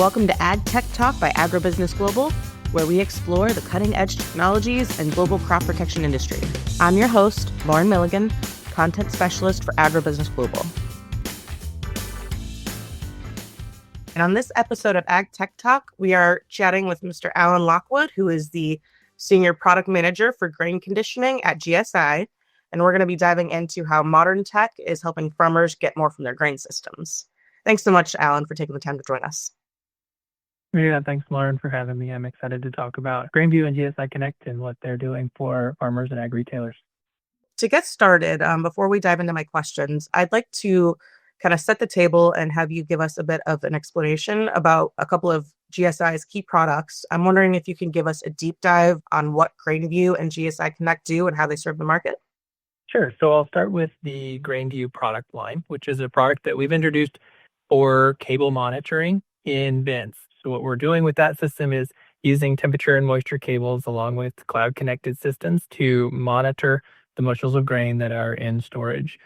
Welcome to Ag Tech Talk by Agribusiness Global, where we explore the cutting-edge technologies and global crop protection industry. I'm your host, Lauren Milligan, content specialist for Agribusiness Global. And on this episode of Ag Tech Talk, we are chatting with Mr. Alan Lockwood, who is the Senior Product Manager for Grain Conditioning at GSI. And we're going to be diving into how modern tech is helping farmers get more from their grain systems. Thanks so much, Alan, for taking the time to join us. Yeah, thanks, Lauren, for having me. I'm excited to talk about GrainView and GSI Connect and what they're doing for farmers and ag retailers. To get started, before we dive into my questions, I'd like to kind of set the table and have you give us a bit of an explanation about a couple of GSI's key products. I'm wondering if you can give us a deep dive on what GrainView and GSI Connect do and how they serve the market. Sure. So I'll start with the GrainView product line, which is a product that we've introduced for cable monitoring in bins. So what we're doing with that system is using temperature and moisture cables along with cloud-connected systems to monitor the bushels of grain that are in storage.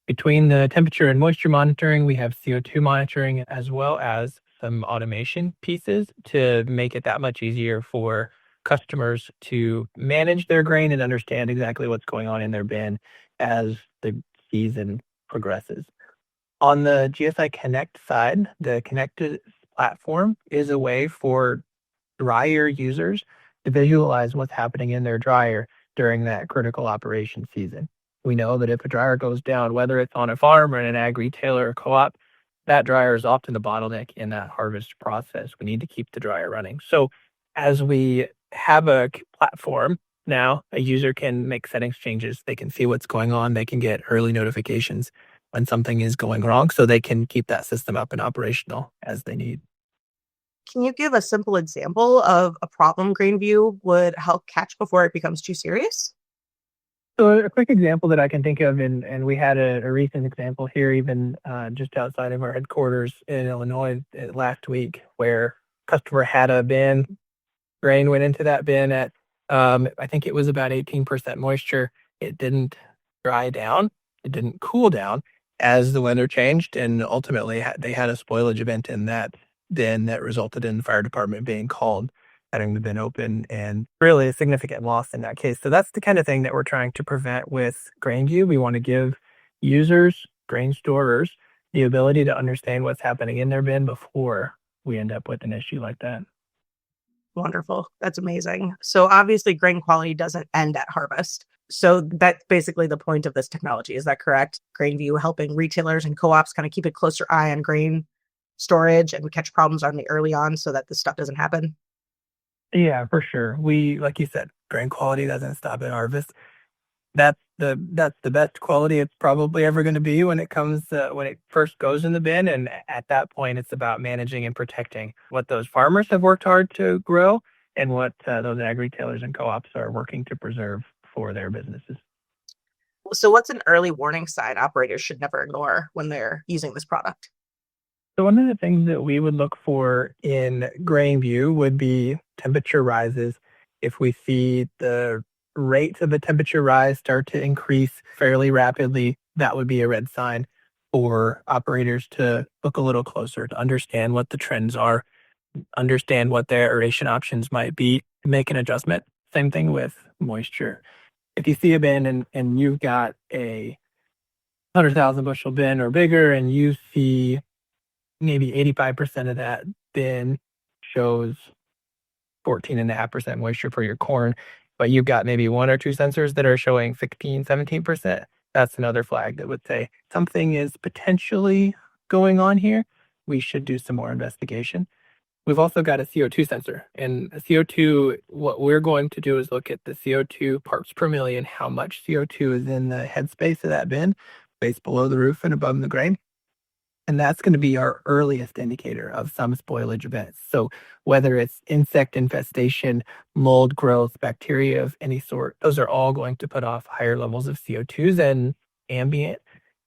Between the temperature and moisture monitoring, we have CO2 monitoring as well as some automation pieces to make it that much easier for customers to manage their grain and understand exactly what's going on in their bin as the season progresses. On the GSI Connect side, the connected platform is a way for dryer users to visualize what's happening in their dryer during that critical operation season. We know that if a dryer goes down, whether it's on a farm or in an ag retailer or co-op, that dryer is often the bottleneck in that harvest process. We need to keep the dryer running. So as we have a platform now, a user can make settings changes. They can see what's going on. They can get early notifications when something is going wrong so they can keep that system up and operational as they need. Can you give a simple example of a problem GrainView would help catch before it becomes too serious? So a quick example that I can think of, and we had a recent example here even just outside of our headquarters in Illinois last week, where customer had a bin, grain went into that bin at, I think it was about 18% moisture. It didn't dry down. It didn't cool down as the weather changed. And ultimately they had a spoilage event in that bin that resulted in the fire department being called, having the bin open, and really a significant loss in that case. So that's the kind of thing that we're trying to prevent with GrainView. We want to give users, grain storers, the ability to understand what's happening in their bin before we end up with an issue like that. Wonderful. That's amazing. So obviously grain quality doesn't end at harvest. So that's basically the point of this technology. Is that correct? GrainView helping retailers and co-ops kind of keep a closer eye on grain storage and catch problems early on so that this stuff doesn't happen? Yeah, for sure. We, like you said, grain quality doesn't stop at harvest. That's the best quality it's probably ever going to be when it comes when it first goes in the bin. And at that point, it's about managing and protecting what those farmers have worked hard to grow and what those ag retailers and co-ops are working to preserve for their businesses. So what's an early warning sign operators should never ignore when they're using this product? So one of the things that we would look for in GrainView would be temperature rises. If we see the rate of the temperature rise start to increase fairly rapidly, that would be a red sign for operators to look a little closer, to understand what the trends are, understand what their aeration options might be, and make an adjustment. Same thing with moisture. If you see a bin and you've got a 100,000 bushel bin or bigger, and you see maybe 85% of that bin shows 14.5% moisture for your corn, but you've got maybe one or two sensors that are showing 16, 17%. That's another flag that would say something is potentially going on here. We should do some more investigation. We've also got a CO2 sensor, and a CO2, what we're going to do is look at the CO2 parts per million, how much CO2 is in the headspace of that bin, space below the roof and above the grain. And that's going to be our earliest indicator of some spoilage events. So whether it's insect infestation, mold growth, bacteria of any sort, those are all going to put off higher levels of CO2 than ambient.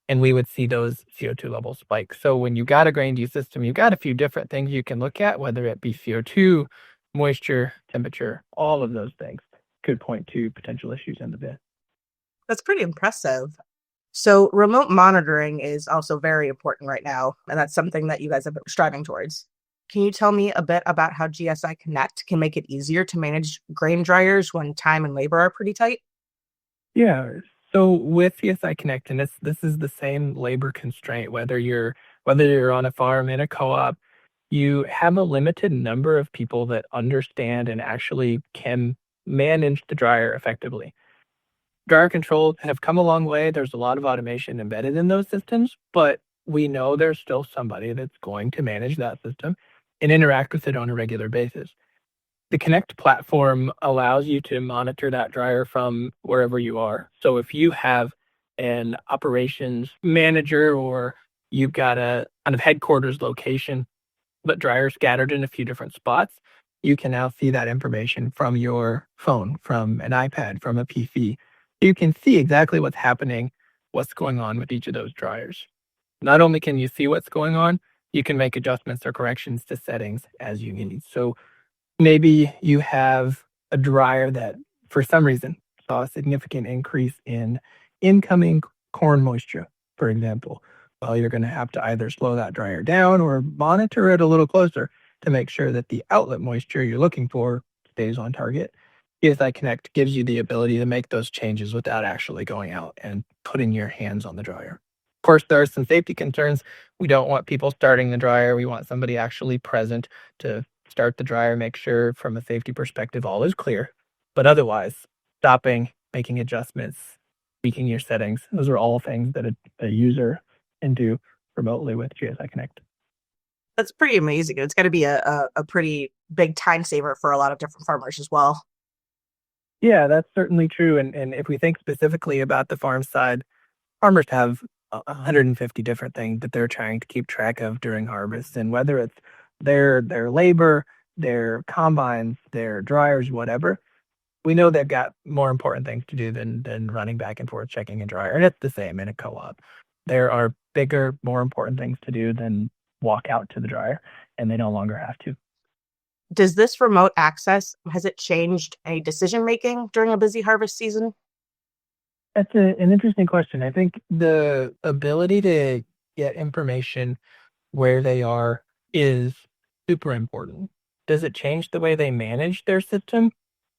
And we would see those CO2 levels spike. So when you got a GrainView system, you've got a few different things you can look at, whether it be CO2, moisture, temperature, all of those things could point to potential issues in the bin. That's pretty impressive. So remote monitoring is also very important right now, and that's something that you guys have been striving towards. Can you tell me a bit about how GSI Connect can make it easier to manage grain dryers when time and labor are pretty tight? Yeah. So with CSI Connect, and this is the same labor constraint, whether you're on a farm in a co-op, you have a limited number of people that understand and actually can manage the dryer effectively. Dryer controls have come a long way. There's a lot of automation embedded in those systems, but we know there's still somebody that's going to manage that system and interact with it on a regular basis. The Connect platform allows you to monitor that dryer from wherever you are. So if you have an operations manager or you've got a kind of headquarters location, but dryers scattered in a few different spots, you can now see that information from your phone, from an iPad, from a PC. You can see exactly what's happening, what's going on with each of those dryers. Not only can you see what's going on, you can make adjustments or corrections to settings as you need. So maybe you have a dryer that, for some reason, saw a significant increase in incoming corn moisture, for example. Well, you're going to have to either slow that dryer down or monitor it a little closer to make sure that the outlet moisture you're looking for stays on target. ESI Connect gives you the ability to make those changes without actually going out and putting your hands on the dryer. Of course, there are some safety concerns. We don't want people starting the dryer. We want somebody actually present to start the dryer, make sure from a safety perspective all is clear. But otherwise, stopping, making adjustments, tweaking your settings, those are all things that a user can do remotely with GSI Connect. That's pretty amazing. It's got to be a pretty big time saver for a lot of different farmers as well. Yeah, that's certainly true. And if we think specifically about the farm side, farmers have 150 different things that they're trying to keep track of during harvest. And whether it's their labor, their combines, their dryers, whatever, we know they've got more important things to do than running back and forth checking a dryer. And it's the same in a co-op. There are bigger, more important things to do than walk out to the dryer, and they no longer have to. Does this remote access, has it changed any decision making during a busy harvest season? That's an interesting question. I think the ability to get information where they are is super important. Does it change the way they manage their system?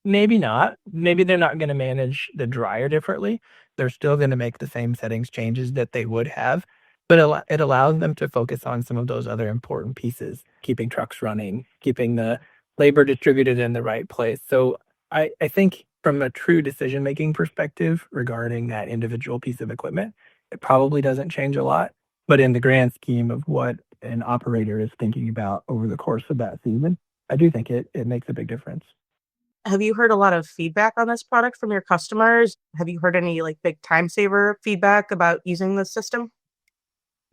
Maybe not. Maybe they're not gonna manage the dryer differently. They're still gonna make the same settings changes that they would have, but it allows them to focus on some of those other important pieces, keeping trucks running, keeping the labor distributed in the right place. So I think from a true decision-making perspective regarding that individual piece of equipment, it probably doesn't change a lot. But in the grand scheme of what an operator is thinking about over the course of that season, I do think it makes a big difference. Have you heard a lot of feedback on this product from your customers? Have you heard any like big time saver feedback about using this system?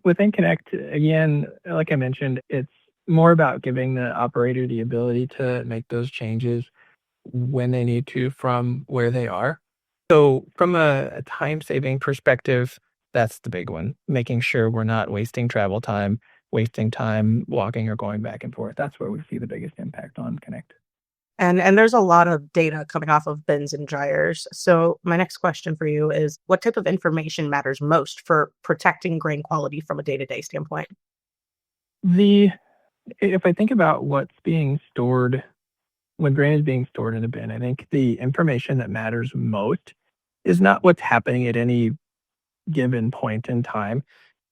Within Connect, again, like I mentioned, it's more about giving the operator the ability to make those changes when they need to from where they are. So from a time saving perspective, that's the big one. Making sure we're not wasting travel time, wasting time walking or going back and forth. That's where we see the biggest impact on Connect. And there's a lot of data coming off of bins and dryers. So my next question for you is what type of information matters most for protecting grain quality from a day-to-day standpoint? The If I think about what's being stored when grain is being stored in a bin, I think the information that matters most is not what's happening at any given point in time.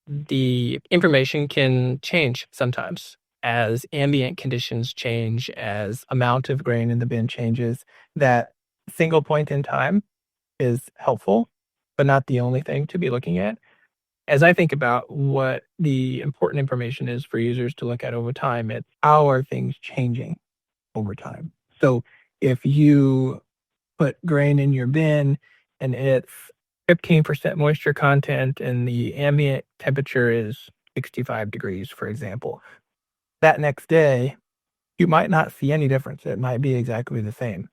The information can change sometimes as ambient conditions change, as amount of grain in the bin changes. That single point in time is helpful, but not the only thing to be looking at. As I think about what the important information is for users to look at over time, it's how are things changing over time. So if you put grain in your bin and it's 15% moisture content and the ambient temperature is 65 degrees, for example, that next day, you might not see any difference. It might be exactly the same.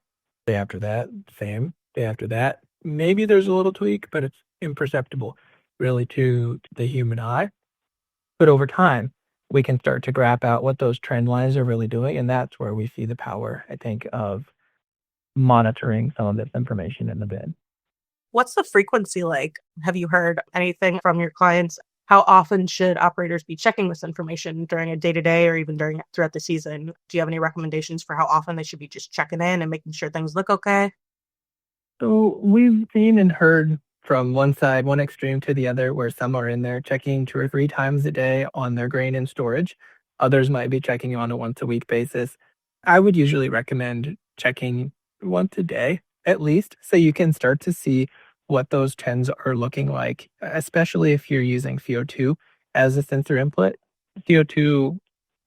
Day after that, same. Day after that, maybe there's a little tweak, but it's imperceptible really to the human eye. But over time, we can start to graph out what those trend lines are really doing. And that's where we see the power, I think, of monitoring some of this information in the bin. What's the frequency like? Have you heard anything from your clients? How often should operators be checking this information during a day to day or even during throughout the season? Do you have any recommendations for how often they should be just checking in and making sure things look okay? So we've seen and heard from one side, one extreme to the other, where some are in there checking 2 or 3 times a day on their grain in storage. Others might be checking on a once a week basis. I would usually recommend checking once a day at least, so you can start to see what those trends are looking like, especially if you're using CO2 as a sensor input. CO2,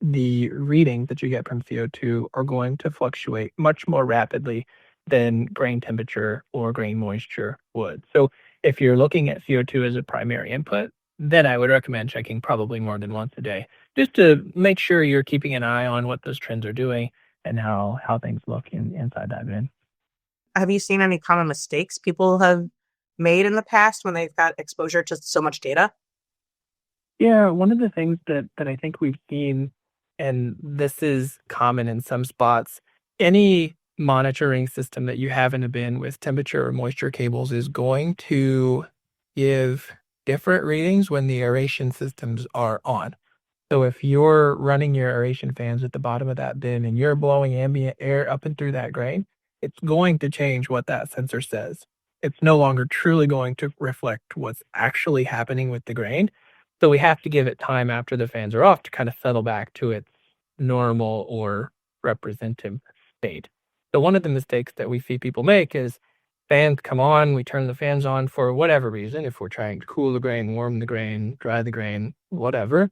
the readings that you get from CO2 are going to fluctuate much more rapidly than grain temperature or grain moisture would. So if you're looking at CO2 as a primary input, then I would recommend checking probably more than once a day, just to make sure you're keeping an eye on what those trends are doing and how things look inside that bin. Have you seen any common mistakes people have made in the past when they've got exposure to so much data? Yeah, one of the things that I think we've seen, and this is common in some spots, any monitoring system that you have in a bin with temperature or moisture cables is going to give different readings when the aeration systems are on. So if you're running your aeration fans at the bottom of that bin and you're blowing ambient air up and through that grain, it's going to change what that sensor says. It's no longer truly going to reflect what's actually happening with the grain. So we have to give it time after the fans are off to kind of settle back to its normal or representative state. So one of the mistakes that we see people make is fans come on, we turn the fans on for whatever reason, if we're trying to cool the grain, warm the grain, dry the grain, whatever,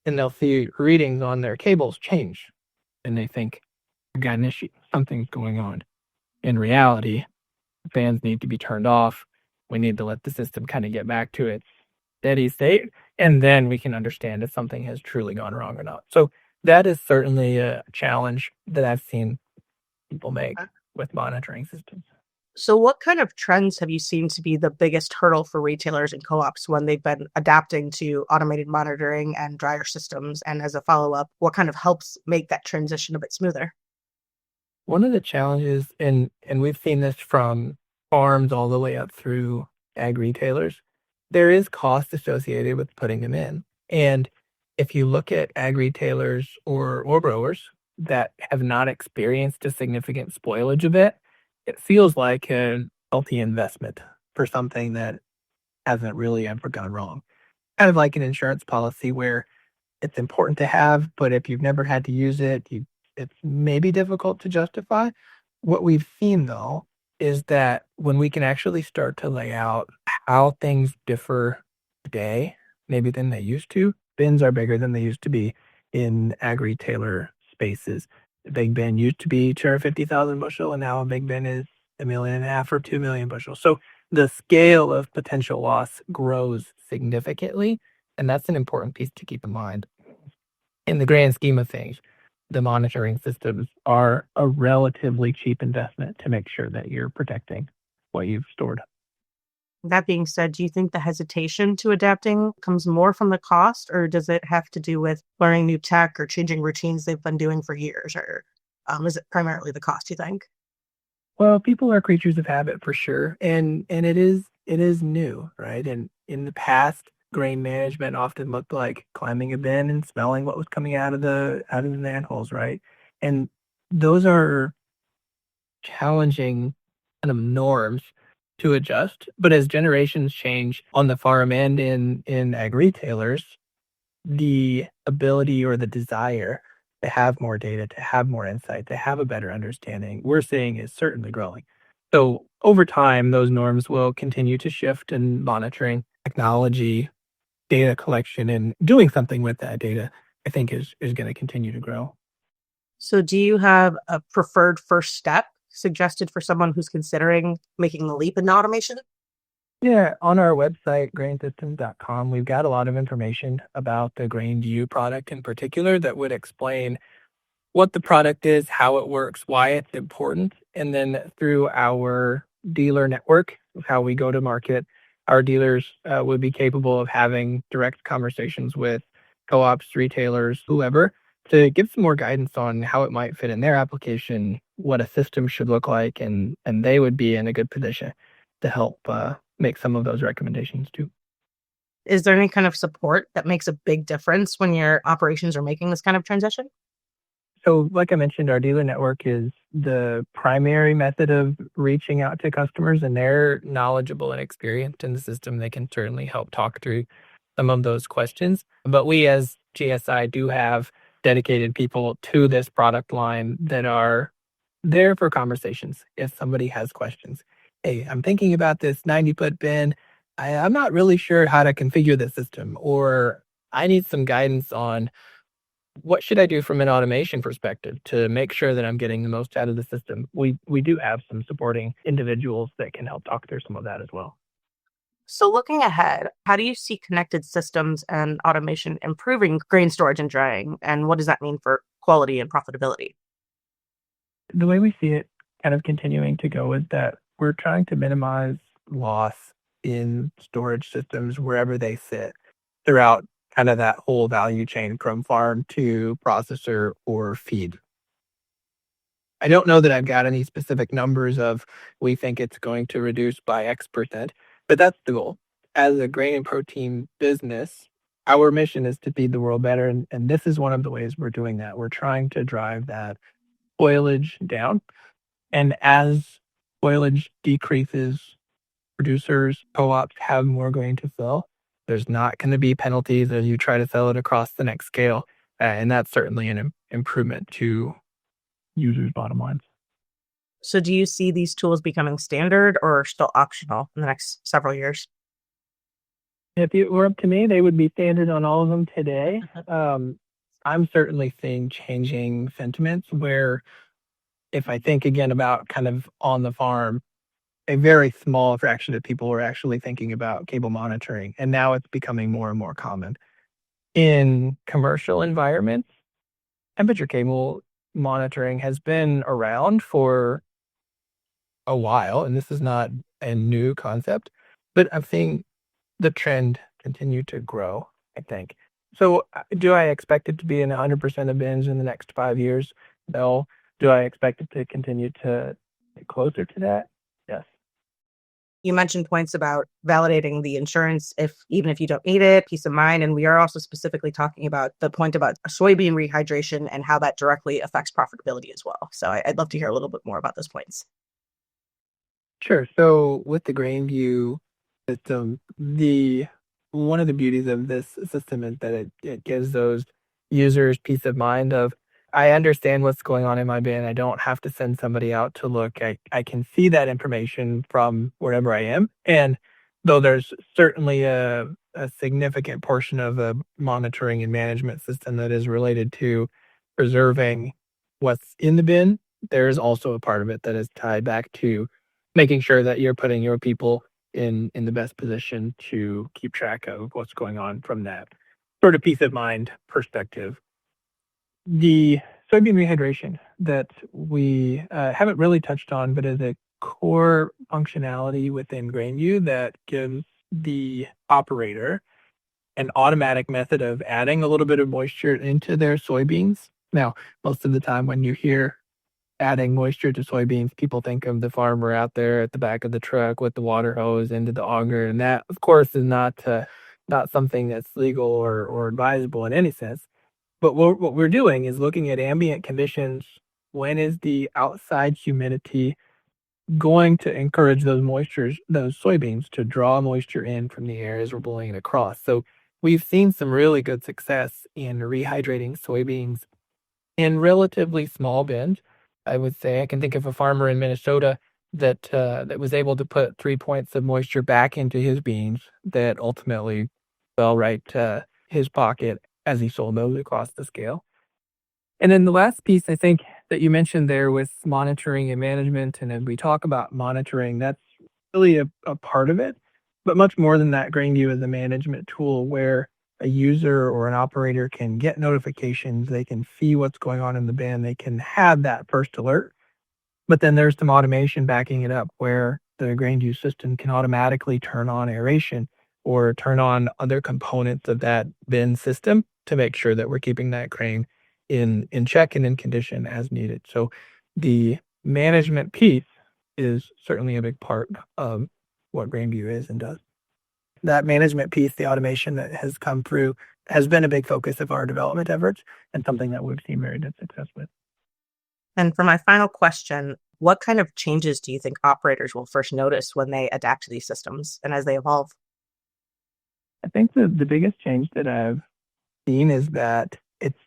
and they'll see readings on their cables change, and they think, "I got an issue, something's going on." In reality, fans need to be turned off. We need to let the system kind of get back to its steady state, and then we can understand if something has truly gone wrong or not. So that is certainly a challenge that I've seen people make with monitoring systems. So, what kind of trends have you seen to be the biggest hurdle for retailers and co ops when they've been adapting to automated monitoring and dryer systems? And as a follow up, what kind of helps make that transition a bit smoother? One of the challenges, and we've seen this from farms all the way up through ag retailers, there is cost associated with putting them in. And if you look at ag retailers or growers that have not experienced a significant spoilage event, it feels like a healthy investment for something that hasn't really ever gone wrong. Kind of like an insurance policy where it's important to have, but if you've never had to use it, it's maybe difficult to justify. What we've seen though is that when we can actually start to lay out how things differ today, maybe than they used to, bins are bigger than they used to be in ag retailer spaces. A big bin used to be 250,000 bushel, and now a big bin is 1.5 million or 2 million bushels. So the scale of potential loss grows significantly, and that's an important piece to keep in mind. In the grand scheme of things, the monitoring systems are a relatively cheap investment to make sure that you're protecting what you've stored. That being said, do you think the hesitation to adapting comes more from the cost, or does it have to do with learning new tech or changing routines they've been doing for years? Or is it primarily the cost, you think? Well, people are creatures of habit for sure, and it is new, right? And in the past, grain management often looked like climbing a bin and smelling what was coming out of the manholes, right? And those are challenging kind of norms to adjust. But as generations change on the farm and in ag retailers, the ability or the desire to have more data, to have more insight, to have a better understanding, we're seeing is certainly growing. So over time, those norms will continue to shift, and monitoring technology, data collection, and doing something with that data, I think is going to continue to grow. So, do you have a preferred first step suggested for someone who's considering making the leap into automation? Yeah, on our website, grainsystems.com, we've got a lot of information about the GrainView product in particular that would explain what the product is, how it works, why it's important. And then through our dealer network, how we go to market, our dealers would be capable of having direct conversations with co-ops, retailers, whoever, to give some more guidance on how it might fit in their application, what a system should look like, and they would be in a good position to help make some of those recommendations too. Is there any kind of support that makes a big difference when your operations are making this kind of transition? So, like I mentioned, our dealer network is the primary method of reaching out to customers, and they're knowledgeable and experienced in the system. They can certainly help talk through some of those questions. But we, as GSI, do have dedicated people to this product line that are there for conversations if somebody has questions. Hey, I'm thinking about this 90-foot bin. I'm not really sure how to configure the system, or I need some guidance on what should I do from an automation perspective to make sure that I'm getting the most out of the system? We do have some supporting individuals that can help talk through some of that as well. So, looking ahead, how do you see connected systems and automation improving grain storage and drying? And what does that mean for quality and profitability? The way we see it kind of continuing to go is that we're trying to minimize loss in storage systems wherever they sit throughout kind of that whole value chain from farm to processor or feed. I don't know that I've got any specific numbers of we think it's going to reduce by X%, but that's the goal. As a grain and protein business, our mission is to feed the world better. And this is one of the ways we're doing that. We're trying to drive that spoilage down. And as spoilage decreases, producers, co-ops have more grain to sell. There's not going to be penalties as you try to sell it across the next scale. And that's certainly an improvement to users' bottom lines. So, do you see these tools becoming standard or still optional in the next several years? If it were up to me, they would be standard on all of them today. Mhm. I'm certainly seeing changing sentiments where if I think again about kind of on the farm, a very small fraction of people are actually thinking about cable monitoring, and now it's becoming more and more common. In commercial environments, temperature cable monitoring has been around for a while, and this is not a new concept, but I'm seeing the trend continue to grow, I think. So, do I expect it to be in 100% of bins in the next 5 years? No. Do I expect it to continue to get closer to that? Yes. You mentioned points about validating the insurance if even if you don't need it, peace of mind. And we are also specifically talking about the point about soybean rehydration and how that directly affects profitability as well. So I'd love to hear a little bit more about those points. Sure. So with the GrainView system, the one of the beauties of this system is that it gives those users peace of mind of I understand what's going on in my bin. I don't have to send somebody out to look. I can see that information from wherever I am. And though there's certainly a significant portion of the monitoring and management system that is related to preserving what's in the bin, there is also a part of it that is tied back to making sure that you're putting your people in the best position to keep track of what's going on from that sort of peace of mind perspective. The soybean rehydration that we haven't really touched on, but is a core functionality within GrainView that gives the operator an automatic method of adding a little bit of moisture into their soybeans. Now, most of the time when you hear adding moisture to soybeans, people think of the farmer out there at the back of the truck with the water hose into the auger, and that, of course, is not something that's legal or advisable in any sense. But what we're doing is looking at ambient conditions. When is the outside humidity going to encourage those soybeans to draw moisture in from the air as we're blowing it across? So we've seen some really good success in rehydrating soybeans in relatively small bins. I would say I can think of a farmer in Minnesota that was able to put 3 points of moisture back into his beans that ultimately fell right to his pocket as he sold those across the scale. And then the last piece I think that you mentioned there with monitoring and management, and as we talk about monitoring, that's really a part of it. But much more than that, GrainView is a management tool where a user or an operator can get notifications, they can see what's going on in the bin, they can have that first alert. But then there's some automation backing it up where the GrainView system can automatically turn on aeration or turn on other components of that bin system to make sure that we're keeping that grain in check and in condition as needed. So the management piece is certainly a big part of what GrainView is and does. that management piece, the automation that has come through, has been a big focus of our development efforts and something that we've seen very good success with. And for my final question, what kind of changes do you think operators will first notice when they adapt to these systems and as they evolve? I think the biggest change that I've seen is that it's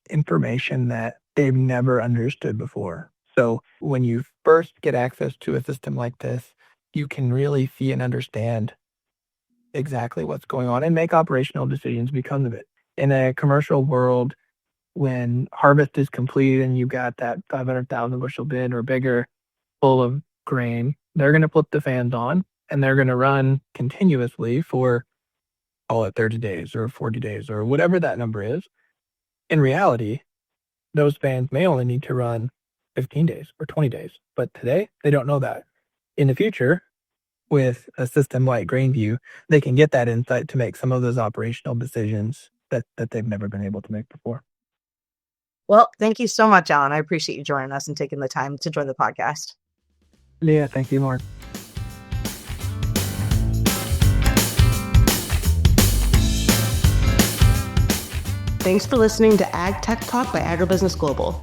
information that they've never understood before. So when you first get access to a system like this, you can really see and understand exactly what's going on and make operational decisions because of it. In a commercial world, when harvest is complete and you got that 500,000 bushel bin or bigger full of grain, they're going to put the fans on and they're going to run continuously for, call it 30 days or 40 days or whatever that number is. In reality, those fans may only need to run 15 days or 20 days, but today they don't know that. In the future, with a system like GrainView, they can get that insight to make some of those operational decisions that they've never been able to make before. Well, thank you so much, Alan. I appreciate you joining us and taking the time to join the podcast. Yeah, thank you, Mark. Thanks for listening to Ag Tech Talk by Agribusiness Global.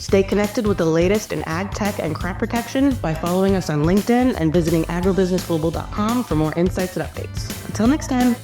Stay connected with the latest in ag tech and crop protection by following us on LinkedIn and visiting agribusinessglobal.com for more insights and updates. Until next time.